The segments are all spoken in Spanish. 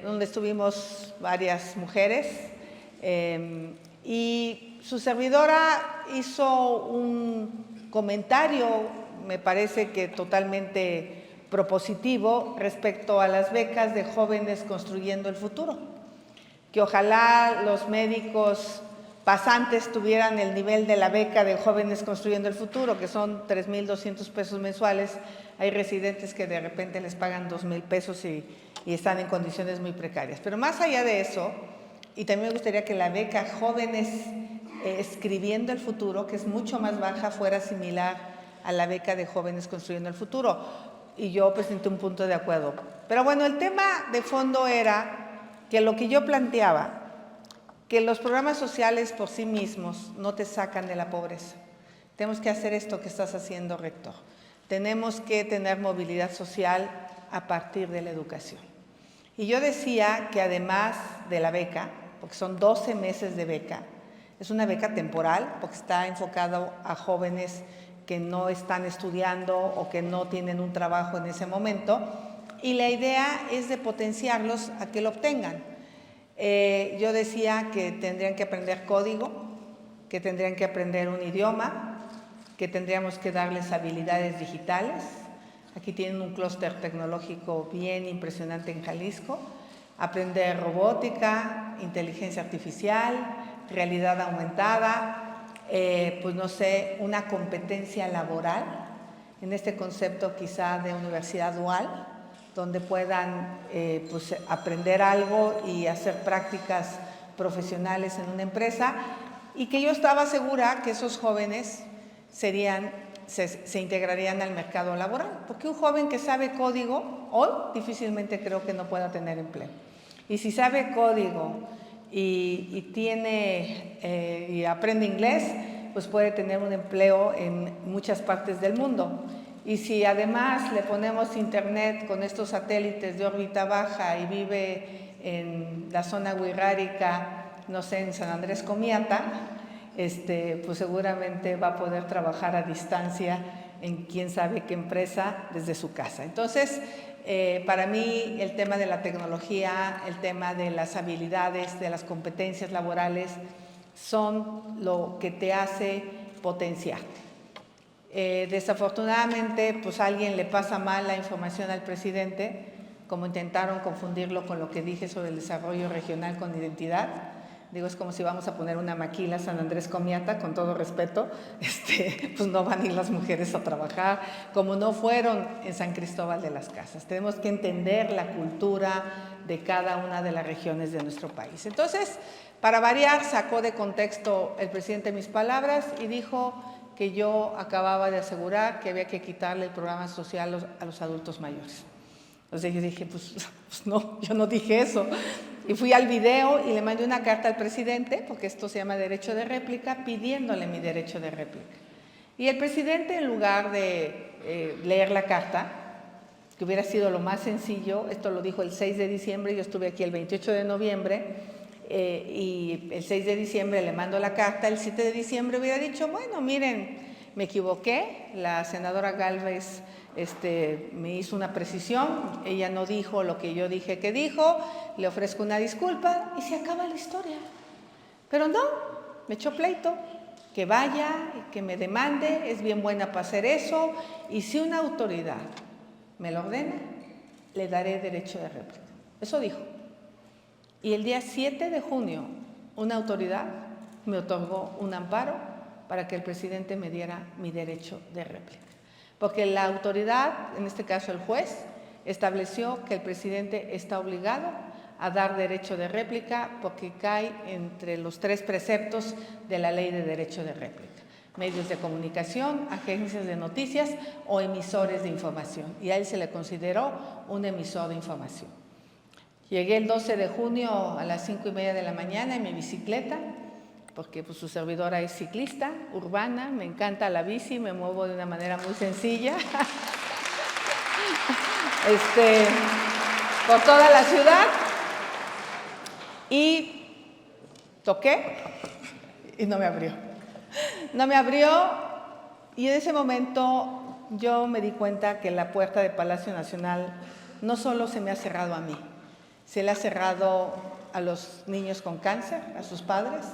donde estuvimos varias mujeres, y su servidora hizo un comentario, me parece que totalmente propositivo, respecto a las becas de jóvenes construyendo el futuro, que ojalá los médicos pasantes tuvieran el nivel de la beca de jóvenes construyendo el futuro, que son 3,200 pesos mensuales. Hay residentes que de repente les pagan 2,000 pesos y están en condiciones muy precarias. Pero más allá de eso, y también me gustaría que la beca Jóvenes Escribiendo el Futuro, que es mucho más baja, fuera similar a la beca de Jóvenes Construyendo el Futuro. Y yo presenté un punto de acuerdo. Pero bueno, el tema de fondo era que lo que yo planteaba, que los programas sociales por sí mismos no te sacan de la pobreza. Tenemos que hacer esto que estás haciendo, rector. Tenemos que tener movilidad social a partir de la educación. Y yo decía que además de la beca, porque son 12 meses de beca, es una beca temporal, porque está enfocado a jóvenes que no están estudiando o que no tienen un trabajo en ese momento, y la idea es de potenciarlos a que lo obtengan. Yo decía que tendrían que aprender código, que tendrían que aprender un idioma, que tendríamos que darles habilidades digitales. Aquí tienen un clúster tecnológico bien impresionante en Jalisco. Aprender robótica, inteligencia artificial, realidad aumentada, pues no sé, una competencia laboral, en este concepto quizá de universidad dual, donde puedan pues aprender algo y hacer prácticas profesionales en una empresa, y que yo estaba segura que esos jóvenes se integrarían al mercado laboral, porque un joven que sabe código, hoy difícilmente creo que no pueda tener empleo. Y si sabe código y aprende inglés, pues puede tener un empleo en muchas partes del mundo. Y si además le ponemos internet con estos satélites de órbita baja y vive en la zona wixárika, no sé, en San Andrés Comiata, pues seguramente va a poder trabajar a distancia en quién sabe qué empresa desde su casa. Entonces, para mí el tema de la tecnología, el tema de las habilidades, de las competencias laborales, son lo que te hace potenciarte. Desafortunadamente, pues a alguien le pasa mal la información al presidente, como intentaron confundirlo con lo que dije sobre el desarrollo regional con identidad. Digo, es como si vamos a poner una maquila a San Andrés Comiata, con todo respeto, pues no van a ir las mujeres a trabajar, como no fueron en San Cristóbal de las Casas. Tenemos que entender la cultura de cada una de las regiones de nuestro país. Entonces, para variar, sacó de contexto el presidente mis palabras y dijo que yo acababa de asegurar que había que quitarle el programa social a los adultos mayores. Entonces yo dije, pues no, yo no dije eso. Y fui al video y le mandé una carta al presidente, porque esto se llama derecho de réplica, pidiéndole mi derecho de réplica. Y el presidente, en lugar de leer la carta, que hubiera sido lo más sencillo, esto lo dijo el 6 de diciembre, yo estuve aquí el 28 de noviembre, y el 6 de diciembre le mando la carta, el 7 de diciembre hubiera dicho, bueno, miren, me equivoqué, la senadora Gálvez me hizo una precisión, ella no dijo lo que yo dije que dijo, le ofrezco una disculpa y se acaba la historia. Pero no, me echó pleito, que vaya, que me demande, es bien buena para hacer eso, y si una autoridad me lo ordena, le daré derecho de réplica. Eso dijo. Y el día 7 de junio, una autoridad me otorgó un amparo para que el presidente me diera mi derecho de réplica. Porque la autoridad, en este caso el juez, estableció que el presidente está obligado a dar derecho de réplica porque cae entre los 3 preceptos de la Ley de Derecho de Réplica: medios de comunicación, agencias de noticias o emisores de información. Y a él se le consideró un emisor de información. Llegué el 12 de junio a las 5:30 de la mañana en mi bicicleta, porque pues, su servidora es ciclista, urbana, me encanta la bici, me muevo de una manera muy sencilla. Por toda la ciudad. Y toqué y no me abrió. No me abrió, y en ese momento yo me di cuenta que la puerta de Palacio Nacional no solo se me ha cerrado a mí, Se le ha cerrado a los niños con cáncer, a sus padres,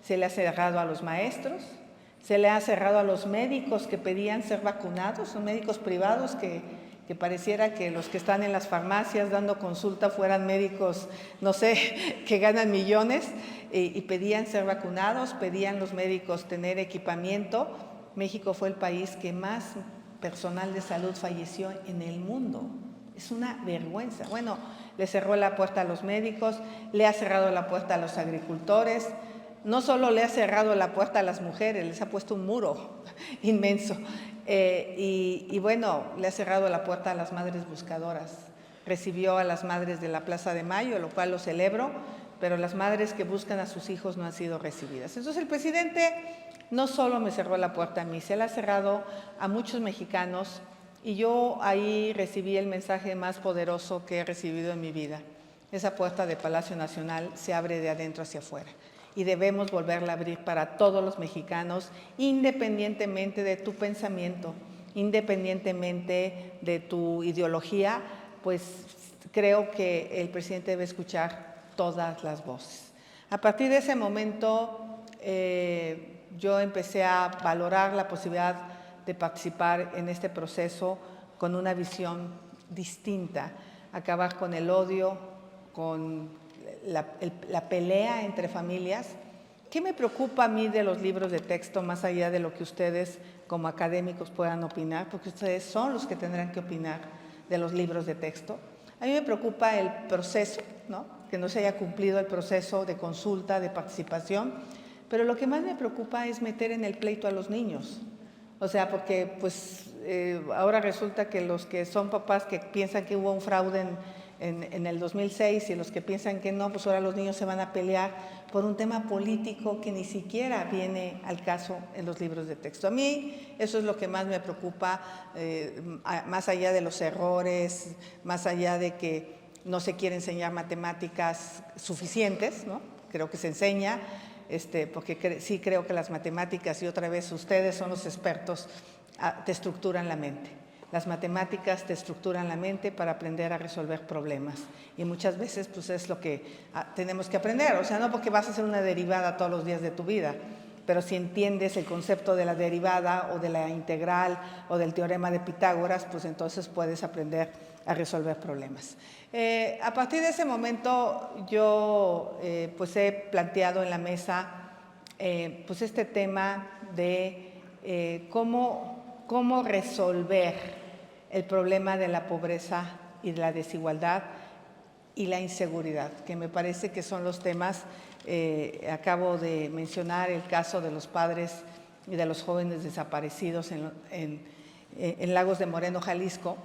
se le ha cerrado a los maestros, se le ha cerrado a los médicos que pedían ser vacunados, son médicos privados que pareciera que los que están en las farmacias dando consulta fueran médicos, no sé, que ganan millones y pedían ser vacunados, pedían los médicos tener equipamiento. México fue el país que más personal de salud falleció en el mundo. Es una vergüenza. Bueno, le cerró la puerta a los médicos, le ha cerrado la puerta a los agricultores, no solo le ha cerrado la puerta a las mujeres, les ha puesto un muro inmenso. Y bueno, le ha cerrado la puerta a las madres buscadoras. Recibió a las madres de la Plaza de Mayo, lo cual lo celebro, pero las madres que buscan a sus hijos no han sido recibidas. Entonces el presidente no solo me cerró la puerta a mí, se la ha cerrado a muchos mexicanos, y yo ahí recibí el mensaje más poderoso que he recibido en mi vida. Esa puerta de Palacio Nacional se abre de adentro hacia afuera y debemos volverla a abrir para todos los mexicanos, independientemente de tu pensamiento, independientemente de tu ideología, pues creo que el presidente debe escuchar todas las voces. A partir de ese momento, yo empecé a valorar la posibilidad de participar en este proceso con una visión distinta, acabar con el odio, con la pelea entre familias. ¿Qué me preocupa a mí de los libros de texto, más allá de lo que ustedes como académicos puedan opinar? Porque ustedes son los que tendrán que opinar de los libros de texto. A mí me preocupa el proceso, ¿no? Que no se haya cumplido el proceso de consulta, de participación, pero lo que más me preocupa es meter en el pleito a los niños. O sea, porque pues ahora resulta que los que son papás que piensan que hubo un fraude en el 2006 y los que piensan que no, pues ahora los niños se van a pelear por un tema político que ni siquiera viene al caso en los libros de texto. A mí eso es lo que más me preocupa, más allá de los errores, más allá de que no se quiere enseñar matemáticas suficientes, ¿no? Creo que se enseña, porque sí creo que las matemáticas, y otra vez ustedes son los expertos, te estructuran la mente. Las matemáticas te estructuran la mente para aprender a resolver problemas, y muchas veces pues es lo que tenemos que aprender. O sea, no porque vas a hacer una derivada todos los días de tu vida, pero si entiendes el concepto de la derivada o de la integral o del teorema de Pitágoras, pues entonces puedes aprender a resolver problemas. A partir de ese momento yo pues he planteado en la mesa pues este tema de cómo resolver el problema de la pobreza y de la desigualdad y la inseguridad, que me parece que son los temas. Acabo de mencionar el caso de los padres y de los jóvenes desaparecidos en Lagos de Moreno, Jalisco,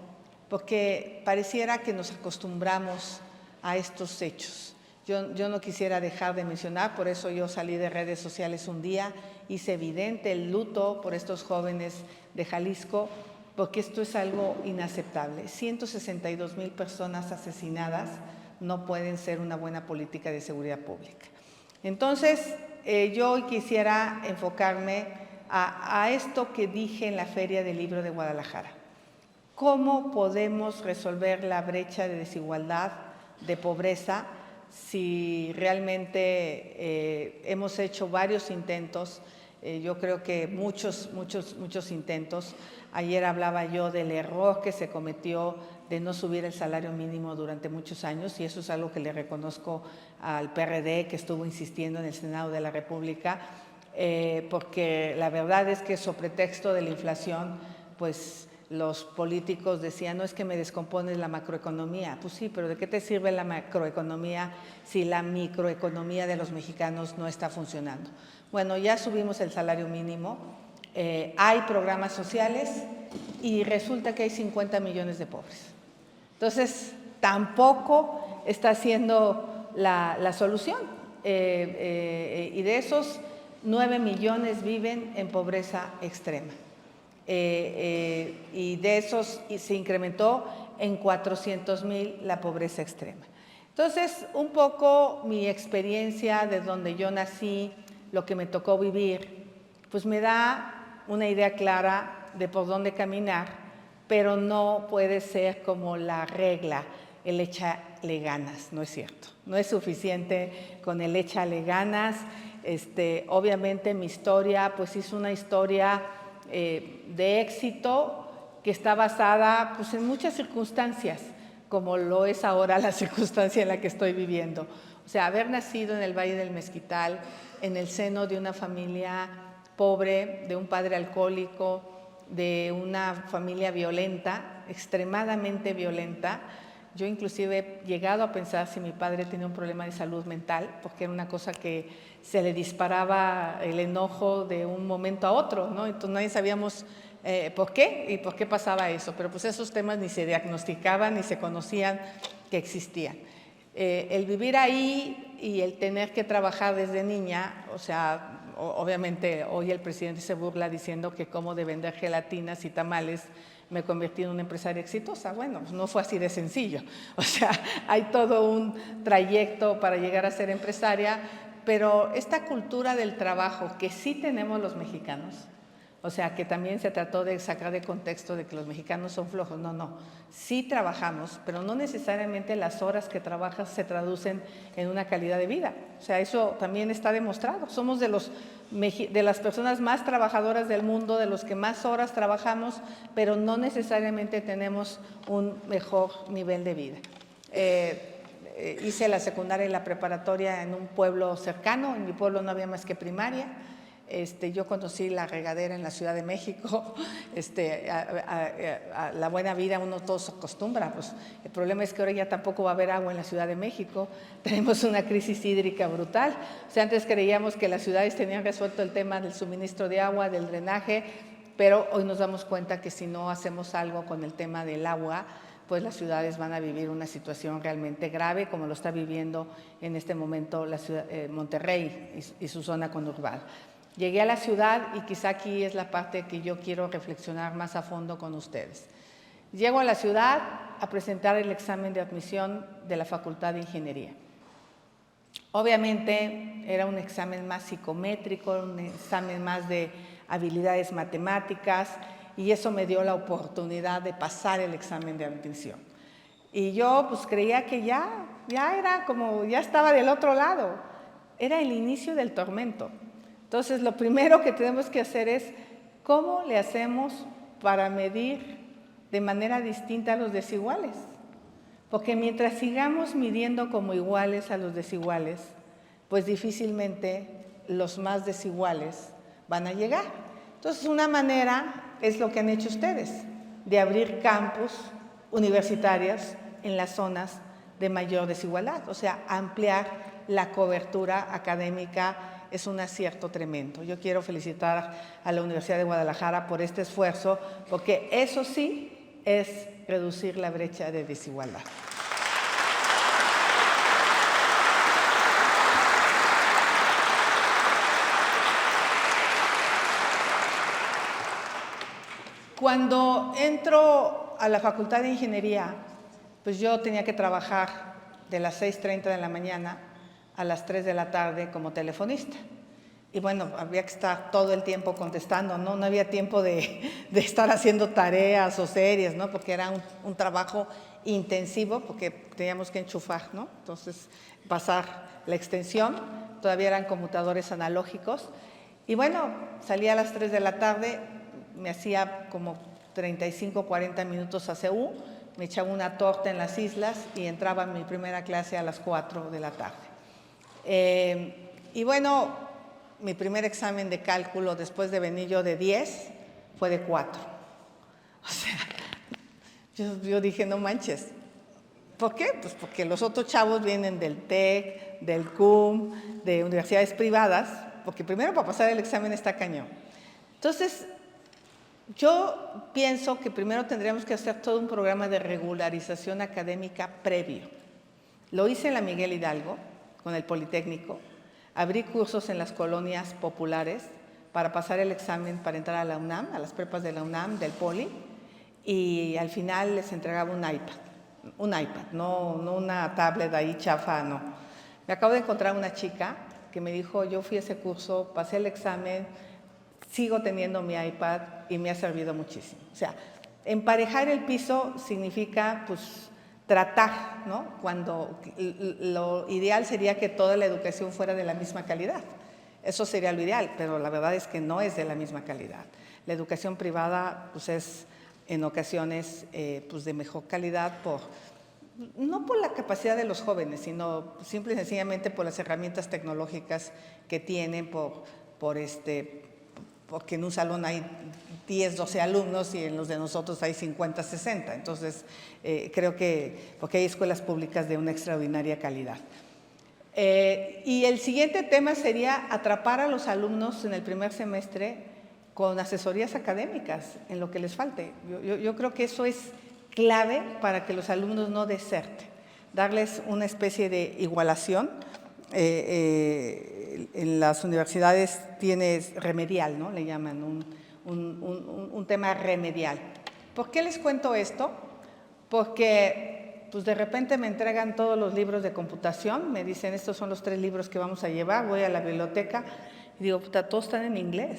porque pareciera que nos acostumbramos a estos hechos. Yo no quisiera dejar de mencionar, por eso yo salí de redes sociales un día, hice evidente el luto por estos jóvenes de Jalisco, porque esto es algo inaceptable. 162,000 personas asesinadas no pueden ser una buena política de seguridad pública. Entonces, yo hoy quisiera enfocarme a esto que dije en la Feria del Libro de Guadalajara. ¿Cómo podemos resolver la brecha de desigualdad, de pobreza, si realmente hemos hecho varios intentos? Yo creo que muchos intentos. Ayer hablaba yo del error que se cometió de no subir el salario mínimo durante muchos años, y eso es algo que le reconozco al PRD, que estuvo insistiendo en el Senado de la República, porque la verdad es que sobre pretexto de la inflación, pues los políticos decían, no, es que me descompones la macroeconomía. Pues sí, pero ¿de qué te sirve la macroeconomía si la microeconomía de los mexicanos no está funcionando? Bueno, ya subimos el salario mínimo, hay programas sociales y resulta que hay 50 millones de pobres. Entonces, tampoco está siendo la solución. Y de esos, 9 millones viven en pobreza extrema. Y de esos se incrementó en 400,000 la pobreza extrema. Entonces, un poco mi experiencia de donde yo nací, lo que me tocó vivir, pues me da una idea clara de por dónde caminar, pero no puede ser como la regla, el échale ganas, no es cierto. No es suficiente con el échale ganas. Obviamente mi historia pues es una historia de éxito que está basada pues, en muchas circunstancias, como lo es ahora la circunstancia en la que estoy viviendo. O sea, haber nacido en el Valle del Mezquital, en el seno de una familia pobre, de un padre alcohólico, de una familia violenta, extremadamente violenta. Yo inclusive he llegado a pensar si mi padre tenía un problema de salud mental, porque era una cosa que se le disparaba el enojo de un momento a otro, ¿no? Entonces nadie sabíamos por qué y por qué pasaba eso, pero pues esos temas ni se diagnosticaban ni se conocían que existían. El vivir ahí y el tener que trabajar desde niña, o sea, obviamente hoy el presidente se burla diciendo que cómo de vender gelatinas y tamales me convertí en una empresaria exitosa. Bueno, pues no fue así de sencillo. O sea, hay todo un trayecto para llegar a ser empresaria, pero esta cultura del trabajo que sí tenemos los mexicanos, o sea, que también se trató de sacar de contexto de que los mexicanos son flojos. No. Sí trabajamos, pero no necesariamente las horas que trabajas se traducen en una calidad de vida. O sea, eso también está demostrado. Somos de las personas más trabajadoras del mundo, de los que más horas trabajamos, pero no necesariamente tenemos un mejor nivel de vida. Hice la secundaria y la preparatoria en un pueblo cercano. En mi pueblo no había más que primaria. Yo conocí la regadera en la Ciudad de México. A la buena vida uno todo se acostumbra. Pues, el problema es que ahora ya tampoco va a haber agua en la Ciudad de México. Tenemos una crisis hídrica brutal. O sea, antes creíamos que las ciudades tenían resuelto el tema del suministro de agua, del drenaje, pero hoy nos damos cuenta que si no hacemos algo con el tema del agua, pues las ciudades van a vivir una situación realmente grave, como lo está viviendo en este momento la ciudad, Monterrey y su zona conurbada. Llegué a la ciudad y quizá aquí es la parte que yo quiero reflexionar más a fondo con ustedes. Llego a la ciudad a presentar el examen de admisión de la Facultad de Ingeniería. Obviamente era un examen más psicométrico, un examen más de habilidades matemáticas, y eso me dio la oportunidad de pasar el examen de admisión. Y yo pues creía que ya era como, ya estaba del otro lado. Era el inicio del tormento. Entonces, lo primero que tenemos que hacer es, ¿cómo le hacemos para medir de manera distinta a los desiguales? Porque mientras sigamos midiendo como iguales a los desiguales, pues difícilmente los más desiguales van a llegar. Entonces, una manera es lo que han hecho ustedes, de abrir campus universitarios en las zonas de mayor desigualdad, o sea, ampliar la cobertura académica. Es un acierto tremendo. Yo quiero felicitar a la Universidad de Guadalajara por este esfuerzo, porque eso sí es reducir la brecha de desigualdad. Cuando entro a la Facultad de Ingeniería, pues yo tenía que trabajar de las 6:30 de la mañana a las 3 de la tarde como telefonista. Y bueno, había que estar todo el tiempo contestando, ¿no? No había tiempo de estar haciendo tareas o series, ¿no? Porque era un trabajo intensivo, porque teníamos que enchufar, ¿no? Entonces, pasar la extensión, todavía eran conmutadores analógicos. Y bueno, salía a las 3 de la tarde, me hacía como 35, 40 minutos a CU, me echaba una torta en las islas y entraba en mi primera clase a las 4 de la tarde. Y bueno, mi primer examen de cálculo después de venir yo de 10 fue de 4. O sea, yo dije, no manches. ¿Por qué? Pues porque los otros chavos vienen del TEC, del CUM, de universidades privadas, porque primero para pasar el examen está cañón. Entonces, yo pienso que primero tendríamos que hacer todo un programa de regularización académica previo. Lo hice en la Miguel Hidalgo, con el Politécnico. Abrí cursos en las colonias populares para pasar el examen para entrar a la UNAM, a las prepas de la UNAM, del Poli, y al final les entregaba un iPad, no una tablet ahí chafa, no. Me acabo de encontrar una chica que me dijo, yo fui a ese curso, pasé el examen, sigo teniendo mi iPad y me ha servido muchísimo. O sea, emparejar el piso significa pues tratar, ¿no? Cuando lo ideal sería que toda la educación fuera de la misma calidad. Eso sería lo ideal, pero la verdad es que no es de la misma calidad. La educación privada pues es en ocasiones pues de mejor calidad no por la capacidad de los jóvenes, sino simple y sencillamente por las herramientas tecnológicas que tienen, porque en un salón hay 10, 12 alumnos y en los de nosotros hay 50, 60. Entonces, creo que porque hay escuelas públicas de una extraordinaria calidad. Y el siguiente tema sería atrapar a los alumnos en el primer semestre con asesorías académicas en lo que les falte. Yo creo que eso es clave para que los alumnos no deserten, darles una especie de igualación. En las universidades tienes remedial, ¿no? Le llaman un tema remedial. ¿Por qué les cuento esto? Porque pues de repente me entregan todos los libros de computación, me dicen estos son los 3 libros que vamos a llevar, voy a la biblioteca y digo, puta, todos están en inglés,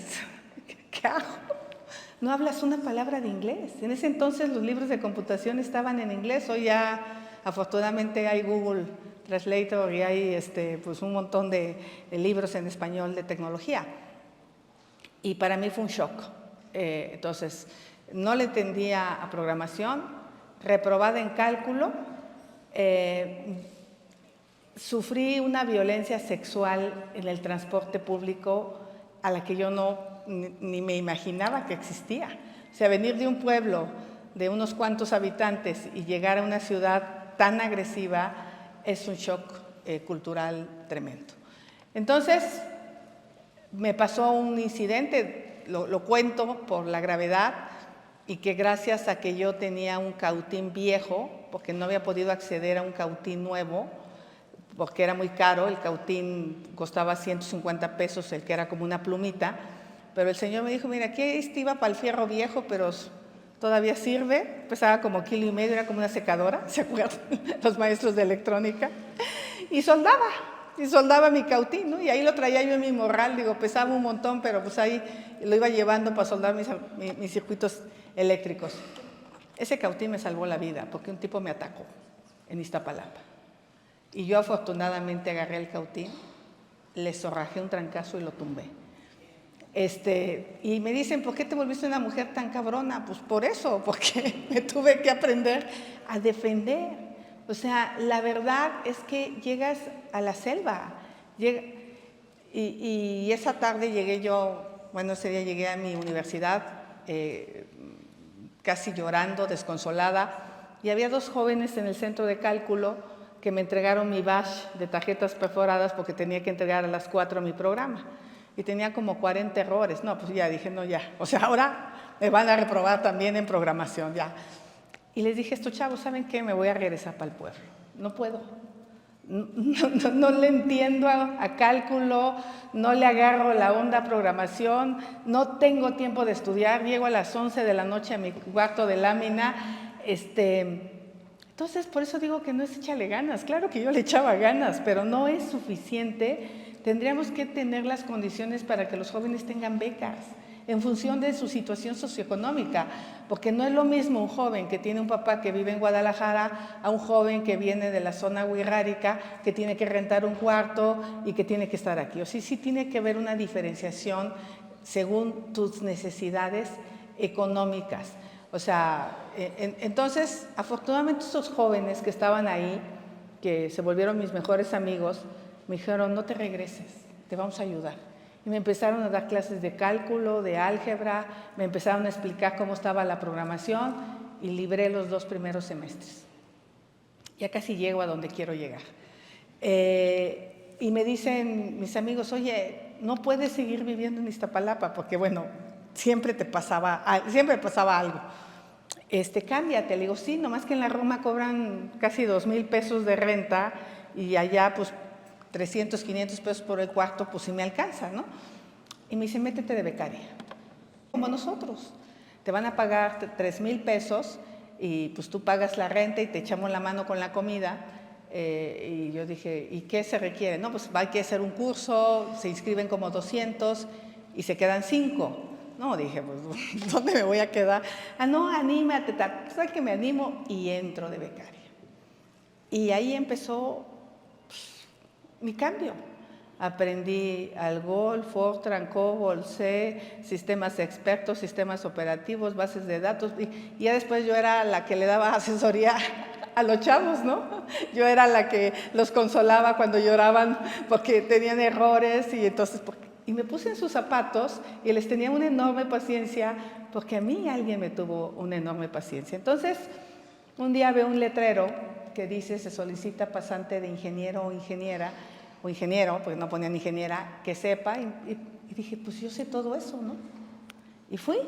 ¿qué hago? No hablas una palabra de inglés. En ese entonces los libros de computación estaban en inglés, hoy ya afortunadamente hay Google Translator y hay pues un montón de libros en español de tecnología. Y para mí fue un shock. Entonces, no le entendía a programación, reprobada en cálculo, sufrí una violencia sexual en el transporte público a la que yo ni me imaginaba que existía. O sea, venir de un pueblo de unos cuantos habitantes y llegar a una ciudad tan agresiva es un shock cultural tremendo. Entonces, me pasó un incidente, lo cuento por la gravedad, y que gracias a que yo tenía un cautín viejo, porque no había podido acceder a un cautín nuevo, porque era muy caro, el cautín costaba 150 pesos, el que era como una plumita, pero el señor me dijo, mira, aquí iba para el fierro viejo, pero todavía sirve, pesaba como 1,5 kilos, era como una secadora, ¿se acuerdan? Los maestros de electrónica, y soldaba mi cautín, ¿no? Y ahí lo traía yo en mi morral, digo, pesaba un montón, pero pues ahí lo iba llevando para soldar mis circuitos eléctricos. Ese cautín me salvó la vida, porque un tipo me atacó en Iztapalapa. Y yo afortunadamente agarré el cautín, le zorrajé un trancazo y lo tumbé. Y me dicen, ¿por qué te volviste una mujer tan cabrona? Pues por eso, porque me tuve que aprender a defender. O sea, la verdad es que llegas a la selva. Y esa tarde llegué yo, bueno, ese día llegué a mi universidad casi llorando, desconsolada, y había 2 jóvenes en el centro de cálculo que me entregaron mi badge de tarjetas perforadas porque tenía que entregar a las 4 mi programa. Y tenía como 40 errores. No, pues ya dije, no, ya. O sea, ahora me van a reprobar también en programación, ya. Y les dije, estos chavos, ¿saben qué? Me voy a regresar para el pueblo. No puedo. No le entiendo a cálculo, no le agarro la onda a programación, no tengo tiempo de estudiar, llego a las 11 de la noche a mi cuarto de lámina. Entonces, por eso digo que no es échale ganas. Claro que yo le echaba ganas, pero no es suficiente. Tendríamos que tener las condiciones para que los jóvenes tengan becas en función de su situación socioeconómica, porque no es lo mismo un joven que tiene un papá que vive en Guadalajara a un joven que viene de la zona wixárika, que tiene que rentar un cuarto y que tiene que estar aquí. O sea, sí tiene que haber una diferenciación según tus necesidades económicas. O sea, entonces, afortunadamente estos jóvenes que estaban ahí, que se volvieron mis mejores amigos, me dijeron, no te regreses, te vamos a ayudar. Y me empezaron a dar clases de cálculo, de álgebra, me empezaron a explicar cómo estaba la programación y libré los 2 primeros semestres. Ya casi llego a donde quiero llegar. Y me dicen mis amigos, oye, no puedes seguir viviendo en Iztapalapa porque, bueno, siempre pasaba algo. Cámbiate. Le digo, sí, nomás que en la Roma cobran casi 2,000 pesos de renta y allá, pues, 300, 500 pesos por el cuarto, pues sí me alcanza, ¿no? Y me dice, métete de becaria. Como nosotros. Te van a pagar 3,000 pesos y pues tú pagas la renta y te echamos la mano con la comida. Y yo dije, ¿y qué se requiere? No, pues hay que hacer un curso, se inscriben como 200 y se quedan 5. No, dije, pues, ¿dónde me voy a quedar? Ah, no, anímate, ¿sabes que me animo? Y entro de becaria. Y ahí empezó mi cambio. Aprendí Algol, Fortran, COBOL, C, sistemas expertos, sistemas operativos, bases de datos. Y ya después yo era la que le daba asesoría a los chavos, ¿no? Yo era la que los consolaba cuando lloraban porque tenían errores y entonces... Y me puse en sus zapatos y les tenía una enorme paciencia porque a mí alguien me tuvo una enorme paciencia. Entonces, un día veo un letrero que dice se solicita pasante de ingeniero o ingeniera, o ingeniero, porque no ponían ingeniera, que sepa, y dije, pues yo sé todo eso, ¿no? Y fui.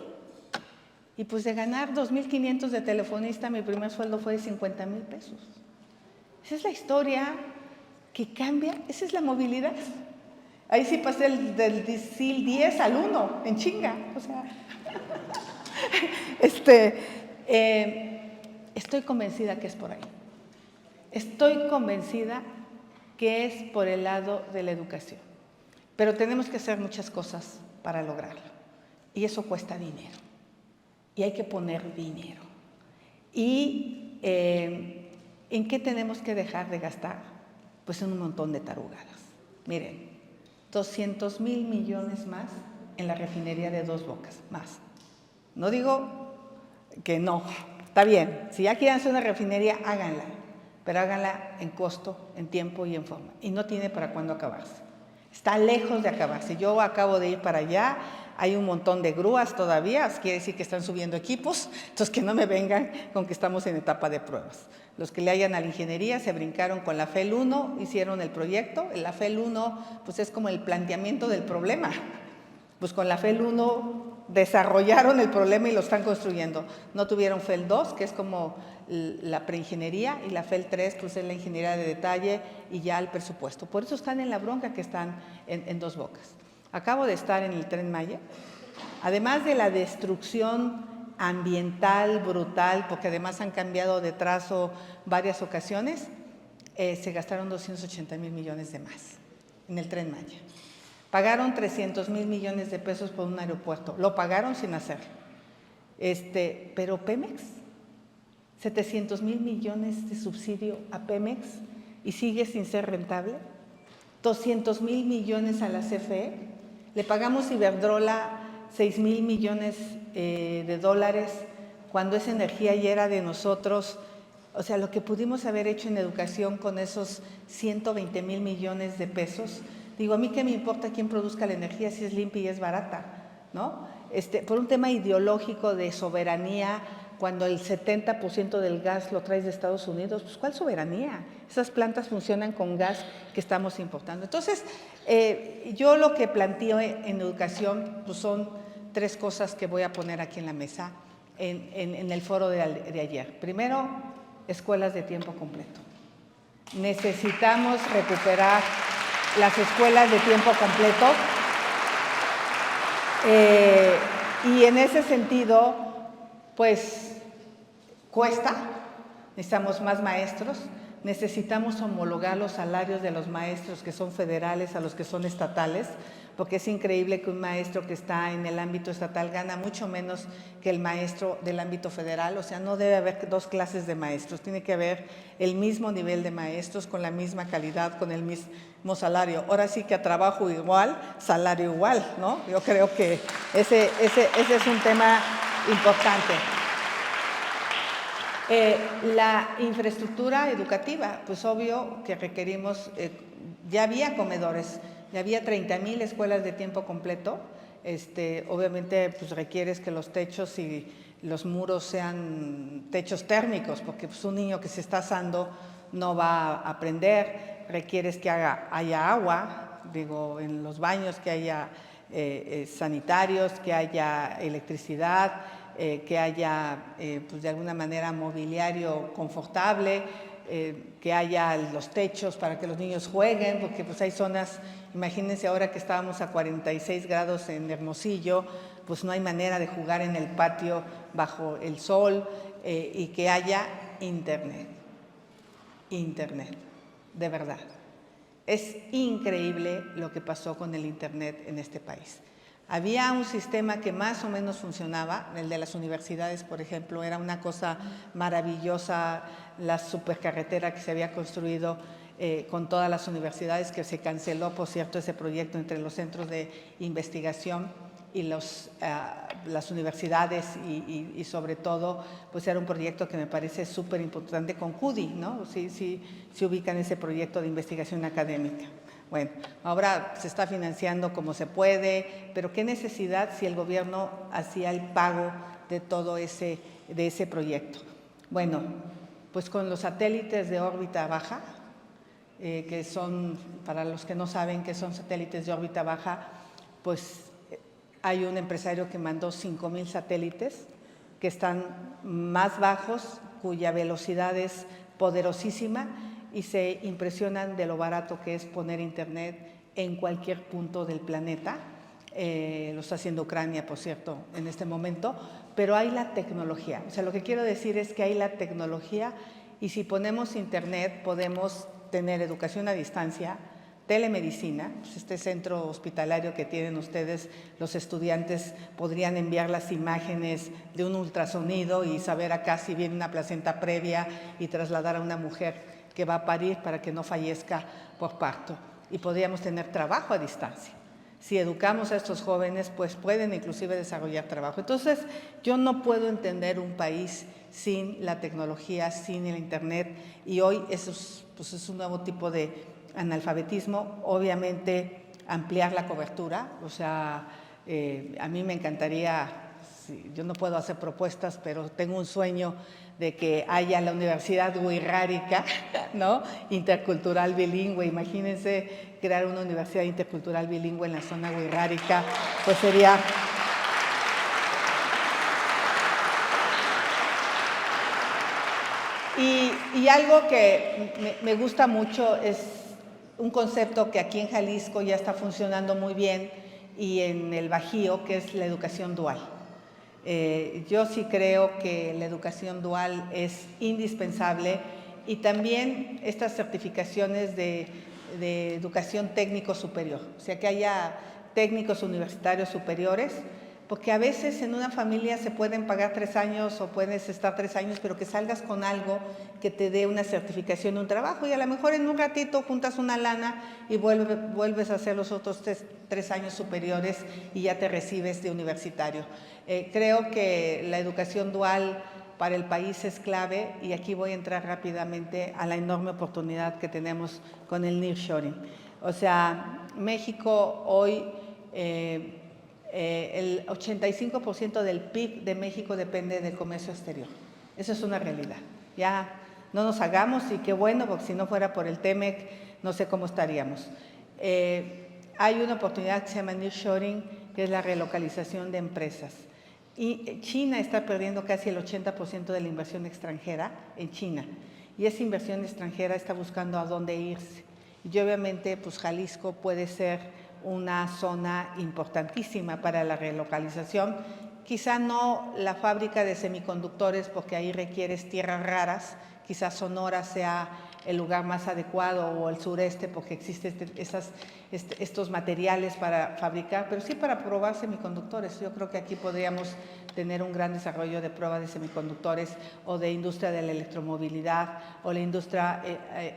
Y pues de ganar 2,500 de telefonista, mi primer sueldo fue de 50,000 pesos. Esa es la historia que cambia, esa es la movilidad. Ahí sí pasé del DICIL 10 al 1, en chinga. O sea, estoy convencida que es por ahí. Estoy convencida que es por el lado de la educación. Pero tenemos que hacer muchas cosas para lograrlo. Y eso cuesta dinero. Y hay que poner dinero. ¿Y en qué tenemos que dejar de gastar? Pues en un montón de tarugadas. Miren, 200,000 millones más en la refinería de Dos Bocas, más. No digo que no, está bien. Si ya quieren hacer una refinería, háganla. Pero háganla en costo, en tiempo y en forma. Y no tiene para cuándo acabarse. Está lejos de acabarse. Yo acabo de ir para allá, hay un montón de grúas todavía, quiere decir que están subiendo equipos, entonces que no me vengan con que estamos en etapa de pruebas. Los que le hayan a la ingeniería se brincaron con la FEL 1, hicieron el proyecto. La FEL 1 pues es como el planteamiento del problema. Pues con la FEL 1 desarrollaron el problema y lo están construyendo. No tuvieron FEL 2, que es como la preingeniería, y la FEL 3 pues es la ingeniería de detalle y ya el presupuesto. Por eso están en la bronca que están en Dos Bocas. Acabo de estar en el Tren Maya. Además de la destrucción ambiental brutal, porque además han cambiado de trazo varias ocasiones, se gastaron 280,000 millones de más en el Tren Maya. Pagaron 300,000 millones de pesos por un aeropuerto. Lo pagaron sin hacerlo. Pero Pemex, 700,000 millones de subsidio a Pemex y sigue sin ser rentable. 200,000 millones a la CFE. Le pagamos Iberdrola 6,000 millones de dólares cuando esa energía ya era de nosotros. O sea, lo que pudimos haber hecho en educación con esos 120,000 millones de pesos. Digo, a mí qué me importa quién produzca la energía si es limpia y es barata, ¿no? Por un tema ideológico de soberanía, cuando el 70% del gas lo traes de Estados Unidos, pues ¿cuál soberanía? Esas plantas funcionan con gas que estamos importando. Entonces, yo lo que planteo en educación pues son 3 cosas que voy a poner aquí en la mesa en el foro de ayer. Primero, escuelas de tiempo completo. Necesitamos recuperar las escuelas de tiempo completo y en ese sentido, pues cuesta, necesitamos más maestros, necesitamos homologar los salarios de los maestros que son federales a los que son estatales, porque es increíble que un maestro que está en el ámbito estatal gana mucho menos que el maestro del ámbito federal. O sea, no debe haber 2 clases de maestros, tiene que haber el mismo nivel de maestros con la misma calidad, con el mismo salario. Ahora sí que a trabajo igual, salario igual, ¿no? Yo creo que ese es un tema importante. La infraestructura educativa, pues obvio que requerimos, ya había comedores, ya había 30,000 escuelas de tiempo completo. Obviamente pues requieres que los techos y los muros sean techos térmicos, porque pues un niño que se está asando no va a aprender. Requieres que haya agua, digo, en los baños, que haya sanitarios, que haya electricidad, que haya pues de alguna manera mobiliario confortable, que haya los techos para que los niños jueguen, porque pues hay zonas, imagínense ahora que estábamos a 46 grados en Hermosillo, pues no hay manera de jugar en el patio bajo el sol, y que haya internet, de verdad. Es increíble lo que pasó con el internet en este país. Había un sistema que más o menos funcionaba, el de las universidades, por ejemplo, era una cosa maravillosa, la supercarretera que se había construido con todas las universidades, que se canceló, por cierto, ese proyecto entre los centros de investigación y las universidades y sobre todo, pues era un proyecto que me parece súper importante con CUDI, ¿no? Sí ubican ese proyecto de investigación académica. Bueno, ahora se está financiando como se puede, pero qué necesidad si el gobierno hacía el pago de todo ese proyecto. Bueno, pues con los satélites de órbita baja, que son, para los que no saben qué son satélites de órbita baja, pues hay un empresario que mandó 5,000 satélites que están más bajos, cuya velocidad es poderosísima, y se impresionan de lo barato que es poner internet en cualquier punto del planeta. Lo está haciendo Ucrania, por cierto, en este momento, pero hay la tecnología. O sea, lo que quiero decir es que hay la tecnología y si ponemos internet podemos tener educación a distancia, telemedicina, pues este centro hospitalario que tienen ustedes, los estudiantes podrían enviar las imágenes de un ultrasonido y saber acá si viene una placenta previa y trasladar a una mujer que va a parir para que no fallezca por parto. Y podríamos tener trabajo a distancia. Si educamos a estos jóvenes, pues pueden inclusive desarrollar trabajo. Entonces, yo no puedo entender un país sin la tecnología, sin el internet, y hoy eso es un nuevo tipo de analfabetismo. Obviamente, ampliar la cobertura, o sea, a mí me encantaría, yo no puedo hacer propuestas, pero tengo un sueño de que haya la Universidad Wixárika, ¿no? Intercultural bilingüe. Imagínense crear una universidad intercultural bilingüe en la zona Wixárika, pues sería... Y algo que me gusta mucho es un concepto que aquí en Jalisco ya está funcionando muy bien y en el Bajío, que es la educación dual. Yo sí creo que la educación dual es indispensable y también estas certificaciones de educación técnico superior, o sea, que haya técnicos universitarios superiores, porque a veces en una familia se pueden pagar 3 años o puedes estar 3 años, pero que salgas con algo que te dé una certificación de un trabajo y a lo mejor en un ratito juntas una lana y vuelves a hacer los otros 3 años superiores y ya te recibes de universitario. Creo que la educación dual para el país es clave y aquí voy a entrar rápidamente a la enorme oportunidad que tenemos con el nearshoring. O sea, México hoy... el 85% del PIB de México depende del comercio exterior. Eso es una realidad. Ya no nos hagamos y qué bueno, porque si no fuera por el TEMEC, no sé cómo estaríamos. Hay una oportunidad que se llama nearshoring, que es la relocalización de empresas. Y China está perdiendo casi el 80% de la inversión extranjera en China. Y esa inversión extranjera está buscando a dónde irse. Y obviamente, pues Jalisco puede ser una zona importantísima para la relocalización. Quizá no la fábrica de semiconductores, porque ahí requieres tierras raras, quizás Sonora sea el lugar más adecuado o el sureste, porque existen estos materiales para fabricar, pero sí para probar semiconductores. Yo creo que aquí podríamos tener un gran desarrollo de prueba de semiconductores o de industria de la electromovilidad o la industria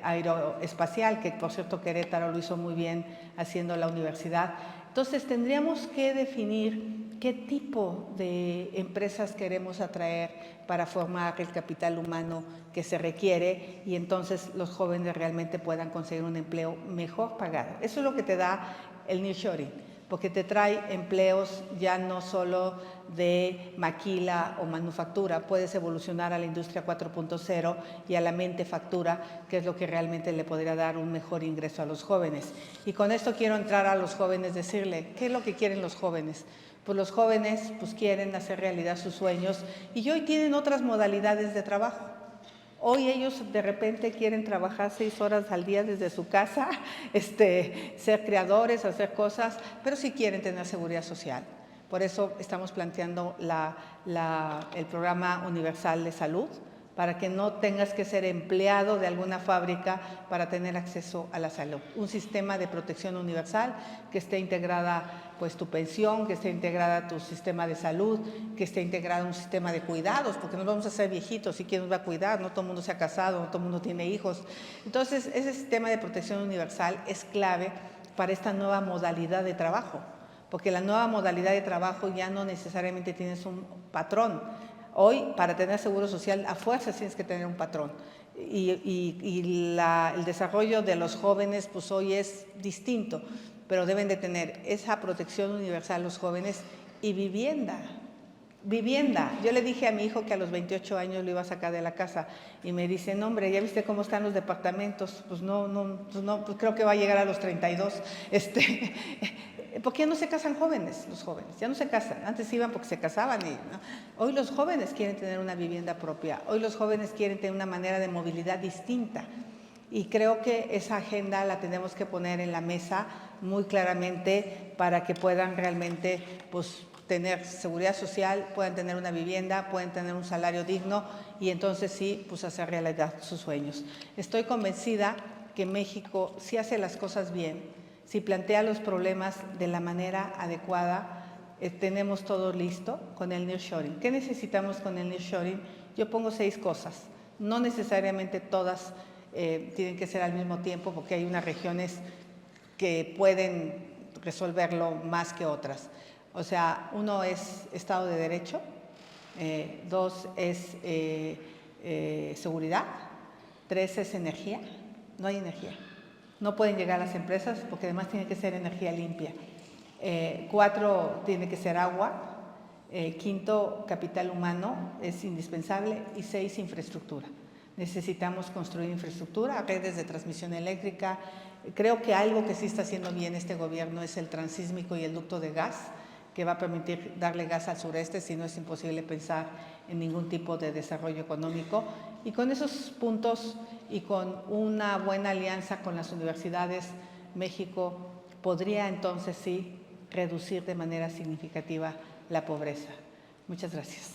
aeroespacial, que por cierto Querétaro lo hizo muy bien haciendo la universidad. Entonces tendríamos que definir qué tipo de empresas queremos atraer para formar el capital humano que se requiere y entonces los jóvenes realmente puedan conseguir un empleo mejor pagado. Eso es lo que te da el nearshoring, porque te trae empleos ya no solo de maquila o manufactura, puedes evolucionar a la industria 4.0 y a la mentefactura, que es lo que realmente le podría dar un mejor ingreso a los jóvenes. Y con esto quiero entrar a los jóvenes, decirle, ¿qué es lo que quieren los jóvenes? Pues los jóvenes pues quieren hacer realidad sus sueños y hoy tienen otras modalidades de trabajo. Hoy ellos de repente quieren trabajar 6 horas al día desde su casa, ser creadores, hacer cosas, pero sí quieren tener seguridad social. Por eso estamos planteando el programa universal de salud para que no tengas que ser empleado de alguna fábrica para tener acceso a la salud. Un sistema de protección universal que esté integrada pues tu pensión, que esté integrada tu sistema de salud, que esté integrado un sistema de cuidados, porque nos vamos a hacer viejitos y quién nos va a cuidar, no todo el mundo se ha casado, no todo el mundo tiene hijos. Entonces, ese sistema de protección universal es clave para esta nueva modalidad de trabajo, porque la nueva modalidad de trabajo ya no necesariamente tienes un patrón. Hoy, para tener seguro social, a fuerzas tienes que tener un patrón. El desarrollo de los jóvenes, pues hoy es distinto, pero deben de tener esa protección universal los jóvenes y vivienda. Vivienda. Yo le dije a mi hijo que a los 28 años lo iba a sacar de la casa y me dice, no hombre, ¿ya viste cómo están los departamentos? Pues pues creo que va a llegar a los 32. ¿Por qué no se casan jóvenes? Los jóvenes ya no se casan. Antes iban porque se casaban. ¿No? Hoy los jóvenes quieren tener una vivienda propia. Hoy los jóvenes quieren tener una manera de movilidad distinta. Y creo que esa agenda la tenemos que poner en la mesa muy claramente para que puedan realmente pues, tener seguridad social, puedan tener una vivienda, puedan tener un salario digno y entonces sí, pues hacer realidad sus sueños. Estoy convencida que México, si hace las cosas bien, si plantea los problemas de la manera adecuada, tenemos todo listo con el nearshoring. ¿Qué necesitamos con el nearshoring? Yo pongo 6 cosas. No necesariamente todas tienen que ser al mismo tiempo porque hay unas regiones que pueden resolverlo más que otras. O sea, 1 es Estado de Derecho, 2 es seguridad, 3 es energía. No hay energía. No pueden llegar a las empresas porque además tiene que ser energía limpia. 4 tiene que ser agua. 5, capital humano es indispensable. Y 6, infraestructura. Necesitamos construir infraestructura, redes de transmisión eléctrica. Creo que algo que sí está haciendo bien este gobierno es el transísmico y el ducto de gas, que va a permitir darle gas al sureste, si no es imposible pensar en ningún tipo de desarrollo económico. Y con esos puntos y con una buena alianza con las universidades, México podría entonces sí reducir de manera significativa la pobreza. Muchas gracias.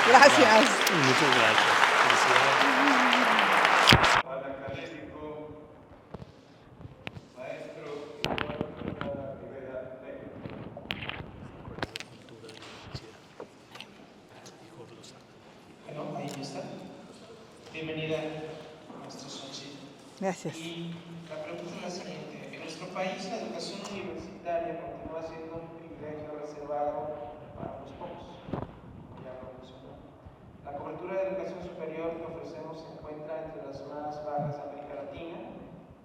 Gracias. Muchas gracias. Al académico, maestro Rivera Rey. Bueno, ahí está. Bienvenida, maestra Xochitl. Gracias. Y la pregunta es la siguiente. En nuestro país la educación universitaria continúa siendo un privilegio reservado para unos pocos. Ya lo mencionó. La cobertura de educación superior que ofrecemos se encuentra entre las más bajas de América Latina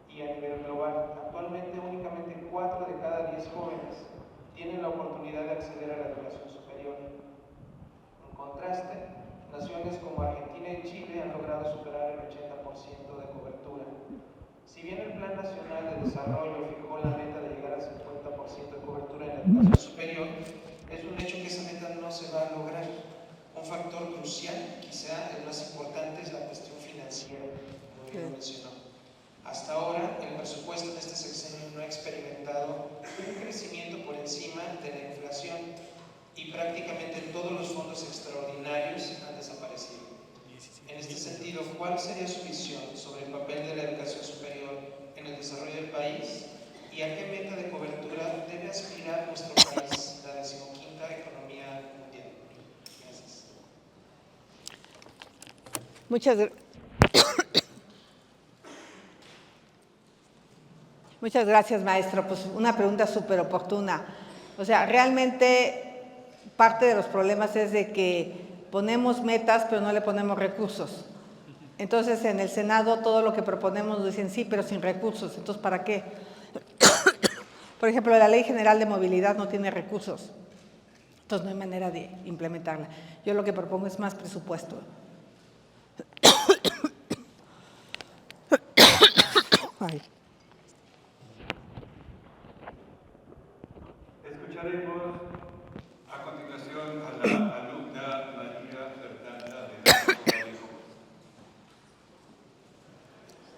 y a nivel global. Actualmente únicamente 4 de cada 10 jóvenes tienen la oportunidad de acceder a la educación superior. En contraste, naciones como Argentina y Chile han logrado superar el 80% de cobertura. Si bien el Plan Nacional de Desarrollo fijó la meta de llegar al 50% de cobertura en la educación superior, es un hecho que esa meta no se va a lograr. Un factor crucial, quizá el más importante, es la cuestión financiera, como bien lo mencionó. Hasta ahora, el presupuesto de este sexenio no ha experimentado un crecimiento por encima de la inflación y prácticamente todos los fondos extraordinarios han desaparecido. En este sentido, ¿cuál sería su visión sobre el papel de la educación superior en el desarrollo del país y a qué meta de cobertura debe aspirar nuestro país, la 15ª economía mundial? Gracias. Muchas gracias, maestro. Pues una pregunta súper oportuna. O sea, realmente parte de los problemas es de que ponemos metas, pero no le ponemos recursos. Entonces, en el Senado todo lo que proponemos nos dicen sí, pero sin recursos. Entonces, ¿para qué? Por ejemplo, la Ley General de Movilidad no tiene recursos. Entonces, no hay manera de implementarla. Yo lo que propongo es más presupuesto. Ay. Escucharemos a continuación a la alumna María Fernanda de la.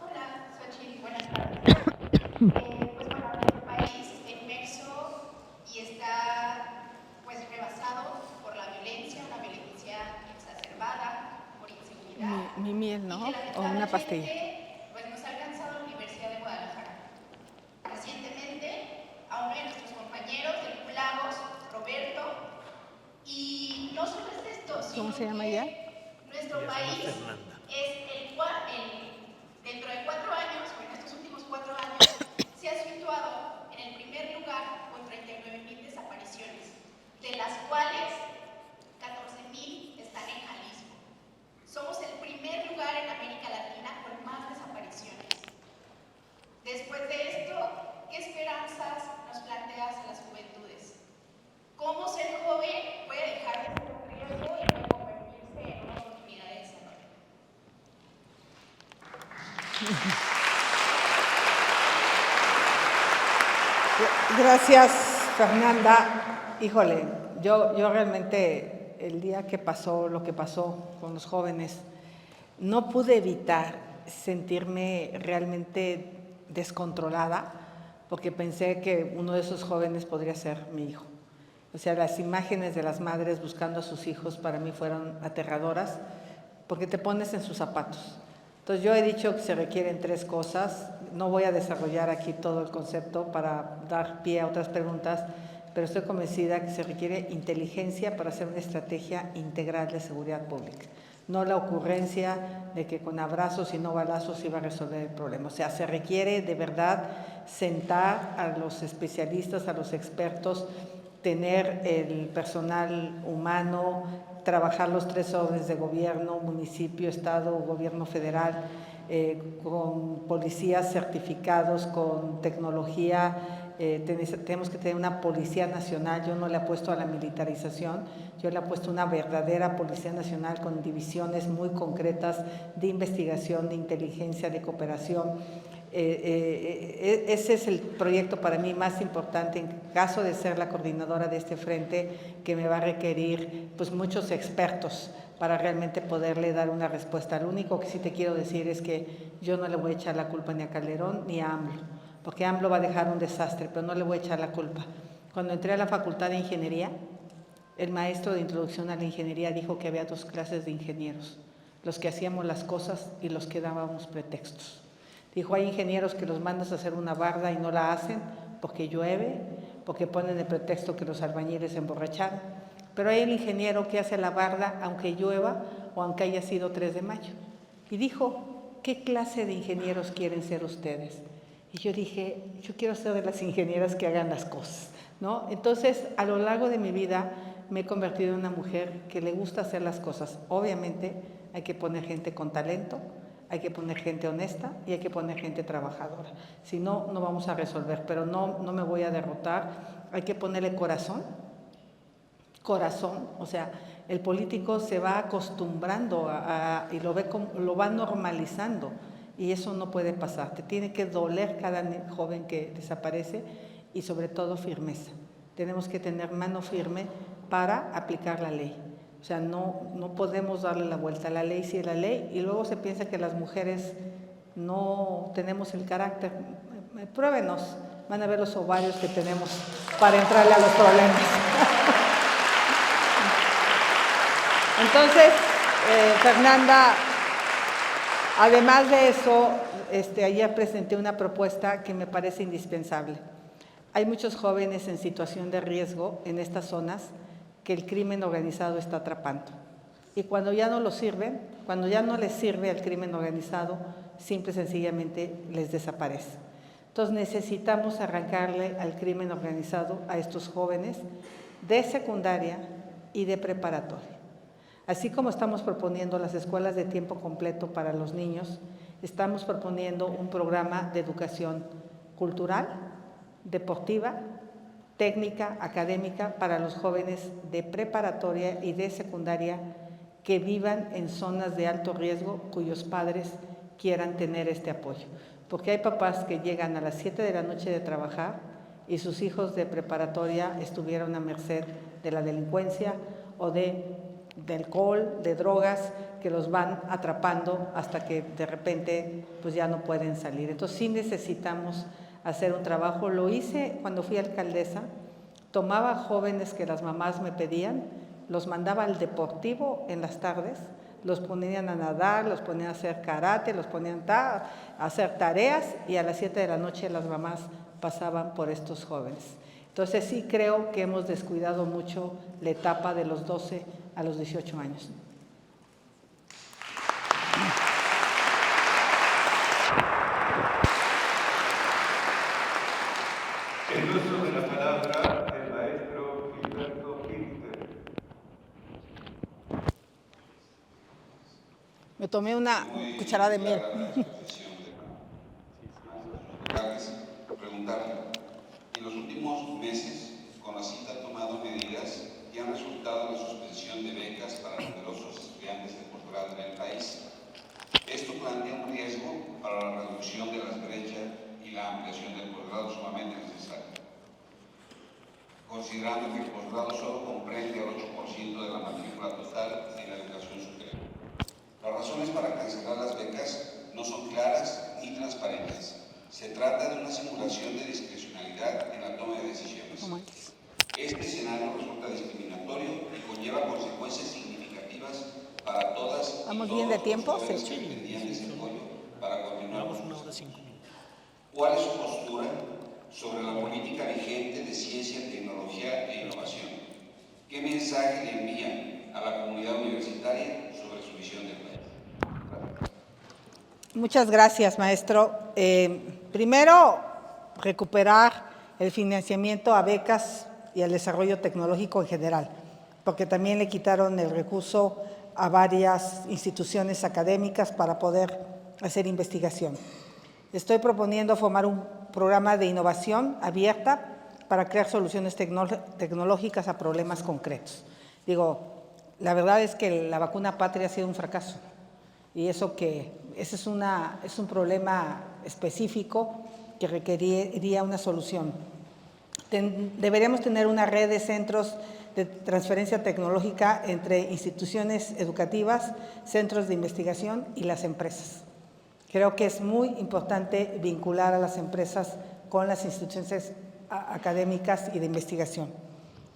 Hola, Xochitl, buenas tardes. Pues bueno, nuestro país es inmerso y está Mi miel, ¿no? y que O una pastilla. lamentablemente, pues, nos ha alcanzado la Universidad de Guadalajara. Recientemente, a uno de nuestros compañeros del Lagos, Roberto, y no solo es esto, ¿Cómo sino se llama que ella? nuestro país dentro de 4 años, o en estos últimos 4 años, se ha situado en el primer lugar con 39,000 desapariciones, de las cuales 14,000 están en Jalisco. Somos el primer lugar en América Latina con más desapariciones. Después de esto, ¿qué esperanzas nos planteas a las juventudes? ¿Cómo ser joven puede dejar de ser un riesgo y puede convertirse en una oportunidad de desarrollo? Gracias, Fernanda. Híjole, yo realmente el día que pasó lo que pasó con los jóvenes, no pude evitar sentirme realmente descontrolada porque pensé que uno de esos jóvenes podría ser mi hijo. O sea, las imágenes de las madres buscando a sus hijos para mí fueron aterradoras porque te pones en sus zapatos. Entonces yo he dicho que se requieren 3 cosas, no voy a desarrollar aquí todo el concepto para dar pie a otras preguntas, pero estoy convencida que se requiere inteligencia para hacer una estrategia integral de seguridad pública, no la ocurrencia de que con abrazos y no balazos iba a resolver el problema. O sea, se requiere de verdad sentar a los especialistas, a los expertos, tener el personal humano, trabajar los 3 órdenes de gobierno, municipio, estado, gobierno federal, con policías certificados, con tecnología. Tenemos que tener una policía nacional. Yo no le apuesto a la militarización, yo le apuesto a una verdadera policía nacional con divisiones muy concretas de investigación, de inteligencia, de cooperación. Ese es el proyecto para mí más importante en caso de ser la coordinadora de este frente, que me va a requerir pues muchos expertos para realmente poderle dar una respuesta. Lo único que sí te quiero decir es que yo no le voy a echar la culpa ni a Calderón ni a AMLO, porque AMLO va a dejar un desastre, pero no le voy a echar la culpa. Cuando entré a la Facultad de Ingeniería, el maestro de Introducción a la Ingeniería dijo que había 2 clases de ingenieros, los que hacíamos las cosas y los que dábamos pretextos. Dijo, hay ingenieros que los mandas a hacer una barda y no la hacen porque llueve, porque ponen el pretexto que los albañiles se emborracharon. Pero hay el ingeniero que hace la barda aunque llueva o aunque haya sido 3 de mayo. Y dijo, ¿qué clase de ingenieros quieren ser ustedes? Y yo dije, yo quiero ser de las ingenieras que hagan las cosas, ¿no? Entonces, a lo largo de mi vida me he convertido en una mujer que le gusta hacer las cosas. Obviamente hay que poner gente con talento, hay que poner gente honesta y hay que poner gente trabajadora. Si no, no vamos a resolver, pero no me voy a derrotar. Hay que ponerle corazón, o sea, el político se va acostumbrando y lo va normalizando, y eso no puede pasar. Te tiene que doler cada joven que desaparece y sobre todo firmeza. Tenemos que tener mano firme para aplicar la ley. O sea, no podemos darle la vuelta a la ley, sí es la ley, y luego se piensa que las mujeres no tenemos el carácter. Pruébenos, van a ver los ovarios que tenemos para entrarle a los problemas. Entonces, Fernanda, además de eso, ayer presenté una propuesta que me parece indispensable. Hay muchos jóvenes en situación de riesgo en estas zonas que el crimen organizado está atrapando. Y cuando ya no les sirve al crimen organizado, simple y sencillamente les desaparece. Entonces necesitamos arrancarle al crimen organizado a estos jóvenes de secundaria y de preparatoria. Así como estamos proponiendo las escuelas de tiempo completo para los niños, estamos proponiendo un programa de educación cultural, deportiva, técnica, académica para los jóvenes de preparatoria y de secundaria que vivan en zonas de alto riesgo, cuyos padres quieran tener este apoyo. Porque hay papás que llegan a las 7 de la noche de trabajar y sus hijos de preparatoria estuvieron a merced de la delincuencia o de alcohol, de drogas, que los van atrapando hasta que de repente pues ya no pueden salir. Entonces sí necesitamos hacer un trabajo. Lo hice cuando fui alcaldesa, tomaba jóvenes que las mamás me pedían, los mandaba al deportivo en las tardes, los ponían a nadar, los ponían a hacer karate, los ponían a hacer tareas y a las 7 de la noche las mamás pasaban por estos jóvenes. Entonces sí creo que hemos descuidado mucho la etapa de los 12 a los 18 años. El uso de la palabra del maestro Gilberto Pinter. Me tomé una cucharada de miel. Preguntarle, en los últimos meses, CONACYT ha tomado medidas que han resultado en la suspensión de becas para numerosos estudiantes de posgrado en el país. Esto plantea un riesgo para la reducción de las brechas y la ampliación del posgrado sumamente necesario, considerando que el posgrado solo comprende el 8% de la matrícula total en la educación superior. Las razones para cancelar las becas no son claras ni transparentes. Se trata de una simulación de discrecionalidad en la toma de decisiones. Este escenario resulta discriminatorio y conlleva consecuencias significativas para todas y ¿Vamos todos bien de los tiempo? jóvenes Sí. que dependían de ese apoyo para continuar con sus estudios. ¿Cuál es su postura sobre la política vigente de ciencia, tecnología e innovación? ¿Qué mensaje le envía a la comunidad universitaria sobre su visión del país? Muchas gracias, maestro. Primero, recuperar el financiamiento a becas y al desarrollo tecnológico en general, porque también le quitaron el recurso a varias instituciones académicas para poder hacer investigación. Estoy proponiendo formar un programa de innovación abierta para crear soluciones tecnológicas a problemas concretos. La verdad es que la vacuna patria ha sido un fracaso y ese es un problema específico que requeriría una solución. Deberíamos tener una red de centros de transferencia tecnológica entre instituciones educativas, centros de investigación y las empresas. Creo que es muy importante vincular a las empresas con las instituciones académicas y de investigación.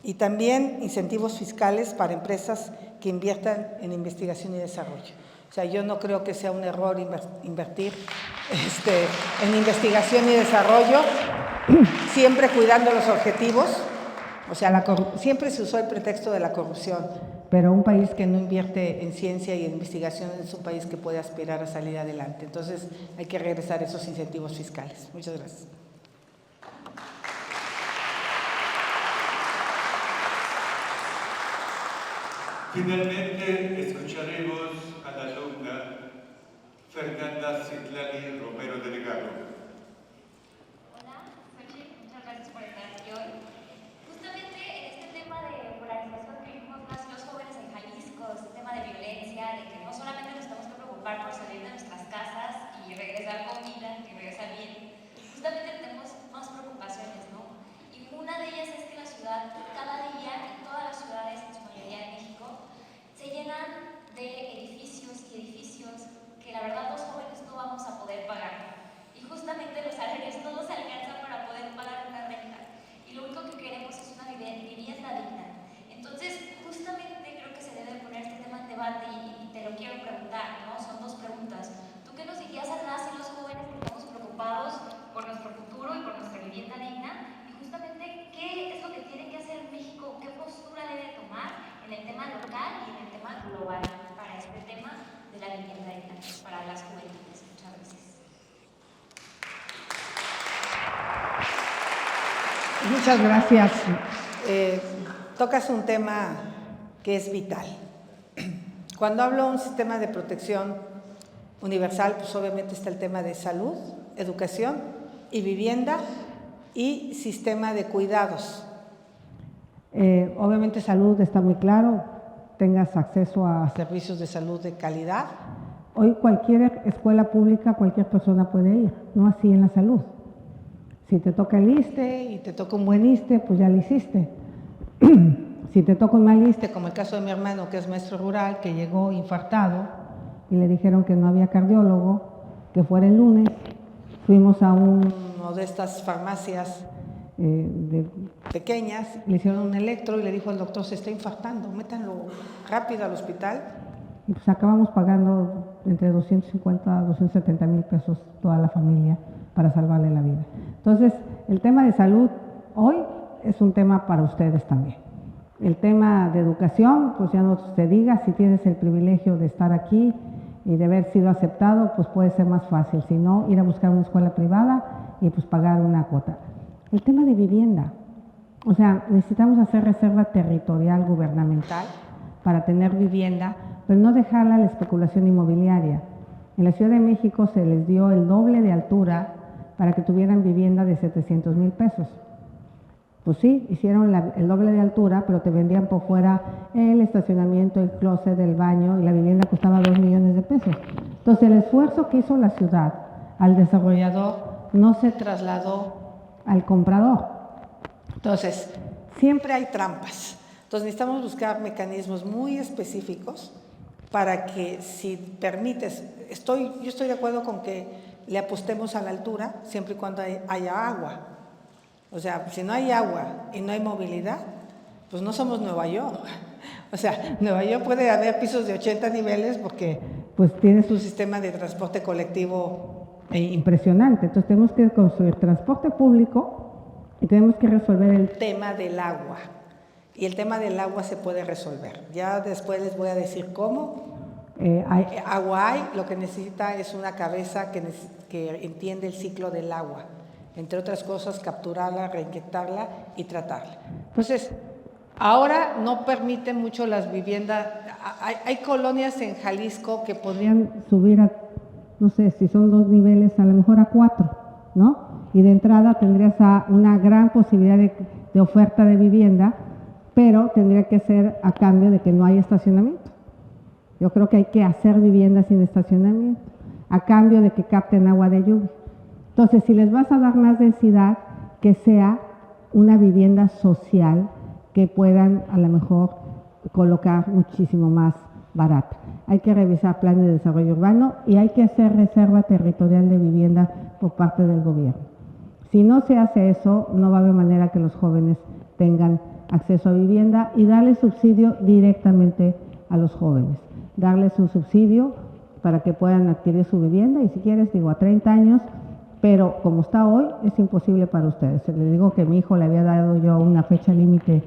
Y también incentivos fiscales para empresas que inviertan en investigación y desarrollo. O sea, yo no creo que sea un error invertir en investigación y desarrollo, siempre cuidando los objetivos. O sea, siempre se usó el pretexto de la corrupción, pero un país que no invierte en ciencia y en investigación es un país que puede aspirar a salir adelante. Entonces, hay que regresar esos incentivos fiscales. Muchas gracias. Finalmente, escucharemos a la alumna Fernanda Citlali Romero Delgado. Hola, Xochitl, muchas gracias por estar aquí hoy. Justamente en este tema de polarización que vivimos más los jóvenes en Jalisco, este tema de violencia, de que no solamente nos tenemos que preocupar por salir de nuestras casas y regresar con vida, y regresar bien, justamente tenemos más preocupaciones, ¿no? Y una de ellas es que la ciudad, cada día, en todas las ciudades, en su mayoría de México, se llenan de edificios y edificios que la verdad los jóvenes no vamos a poder pagar. Y justamente los salarios no nos alcanzan para poder pagar una renta. Y lo único que queremos es una vivienda digna. Entonces, justamente creo que se debe poner este tema en debate y te lo quiero preguntar, ¿no? Son dos preguntas. ¿Tú qué nos dirías a las y los jóvenes que estamos preocupados por nuestro futuro y por nuestra vivienda digna? Y justamente, ¿qué es lo que tiene que hacer México? ¿Qué postura debe tomar en el tema local y en el tema global para este tema de la vivienda digna para las juventudes? Muchas gracias. Muchas gracias. Tocas un tema que es vital. Cuando hablo de un sistema de protección universal, pues obviamente está el tema de salud, educación y vivienda y sistema de cuidados. Obviamente salud está muy claro, tengas acceso a servicios de salud de calidad. Hoy cualquier escuela pública, cualquier persona puede ir, no así en la salud. Si te toca el ISSSTE y te toca un buen ISSSTE, pues ya lo hiciste. Si te toca un mal ISSSTE, como el caso de mi hermano, que es maestro rural, que llegó infartado y le dijeron que no había cardiólogo, que fuera el lunes, fuimos a una de estas farmacias pequeñas, le hicieron un electro y le dijo al doctor, se está infartando, métanlo rápido al hospital. y pues acabamos pagando entre 250 a 270 mil pesos toda la familia para salvarle la vida. Entonces, el tema de salud hoy es un tema para ustedes también. El tema de educación, pues ya no se diga, si tienes el privilegio de estar aquí y de haber sido aceptado, pues puede ser más fácil, si no, ir a buscar una escuela privada y pues pagar una cuota. El tema de vivienda, o sea, necesitamos hacer reserva territorial gubernamental para tener vivienda, pero no dejarla a la especulación inmobiliaria. En la Ciudad de México se les dio el doble de altura para que tuvieran vivienda de 700 mil pesos. Pues sí, hicieron el doble de altura, pero te vendían por fuera el estacionamiento, el closet, el baño, y la vivienda costaba 2 millones de pesos. Entonces, el esfuerzo que hizo la ciudad al desarrollador no se trasladó al comprador. Entonces, siempre hay trampas. Entonces, necesitamos buscar mecanismos muy específicos para que, si permites, yo estoy de acuerdo con que le apostemos a la altura, siempre y cuando haya agua. O sea, si no hay agua y no hay movilidad, pues no somos Nueva York. O sea, Nueva York puede haber pisos de 80 niveles porque pues tiene su sistema de transporte colectivo impresionante. Entonces tenemos que construir transporte público y tenemos que resolver el tema del agua. Y el tema del agua se puede resolver. Ya después les voy a decir cómo. Agua hay, lo que necesita es una cabeza que entiende el ciclo del agua. Entre otras cosas, capturarla, reinyectarla y tratarla. Entonces, ahora no permite mucho las viviendas. Hay colonias en Jalisco que podrían subir a, no sé, si son 2 niveles, a lo mejor a 4, ¿no? Y de entrada tendrías una gran posibilidad de oferta de vivienda, pero tendría que ser a cambio de que no hay estacionamiento. Yo creo que hay que hacer viviendas sin estacionamiento, a cambio de que capten agua de lluvia. Entonces, si les vas a dar más densidad, que sea una vivienda social que puedan a lo mejor colocar muchísimo más barata. Hay que revisar planes de desarrollo urbano y hay que hacer reserva territorial de vivienda por parte del gobierno. Si no se hace eso, no va a haber manera que los jóvenes tengan acceso a vivienda, y darle subsidio directamente a los jóvenes. Darles un subsidio para que puedan adquirir su vivienda, y si quieres, digo, a 30 años, pero como está hoy, es imposible para ustedes. Les digo que mi hijo le había dado yo una fecha límite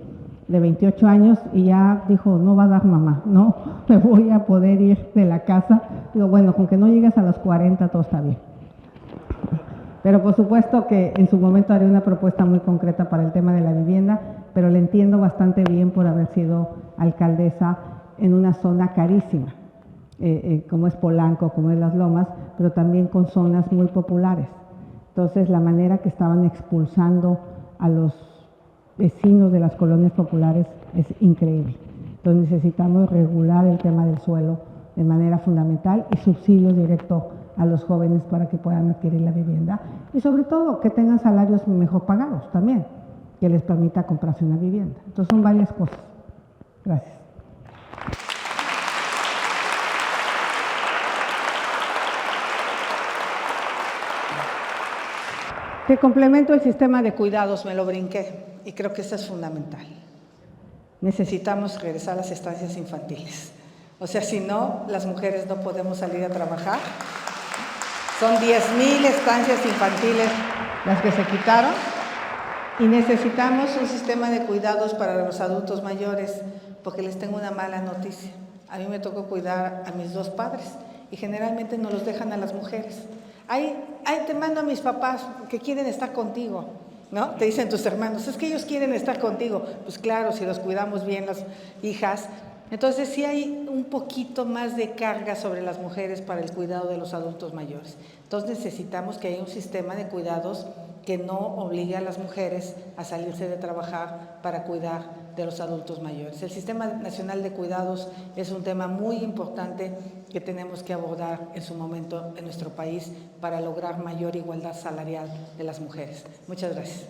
de 28 años y ya dijo, no va a dar mamá, no me voy a poder ir de la casa. Digo, bueno, con que no llegues a los 40, todo está bien. Pero por supuesto que en su momento haré una propuesta muy concreta para el tema de la vivienda, pero le entiendo bastante bien por haber sido alcaldesa en una zona carísima, como es Polanco, como es Las Lomas, pero también con zonas muy populares. Entonces, la manera que estaban expulsando a los vecinos de las colonias populares es increíble. Entonces, necesitamos regular el tema del suelo de manera fundamental y subsidios directos a los jóvenes para que puedan adquirir la vivienda, y sobre todo que tengan salarios mejor pagados también, que les permita comprarse una vivienda. Entonces, son varias cosas. Gracias. Que complemento el sistema de cuidados, me lo brinqué, y creo que eso es fundamental. Necesitamos regresar a las estancias infantiles. O sea, si no, las mujeres no podemos salir a trabajar. Son 10,000 estancias infantiles las que se quitaron, y necesitamos un sistema de cuidados para los adultos mayores, porque les tengo una mala noticia. A mí me tocó cuidar a mis 2 padres y generalmente no los dejan a las mujeres. Ay, te mando a mis papás que quieren estar contigo, ¿no? Te dicen tus hermanos, es que ellos quieren estar contigo. Pues claro, si los cuidamos bien las hijas. Entonces sí hay un poquito más de carga sobre las mujeres para el cuidado de los adultos mayores. Entonces necesitamos que haya un sistema de cuidados que no obligue a las mujeres a salirse de trabajar para cuidar de los adultos mayores. El Sistema Nacional de Cuidados es un tema muy importante que tenemos que abordar en su momento en nuestro país para lograr mayor igualdad salarial de las mujeres. Muchas gracias.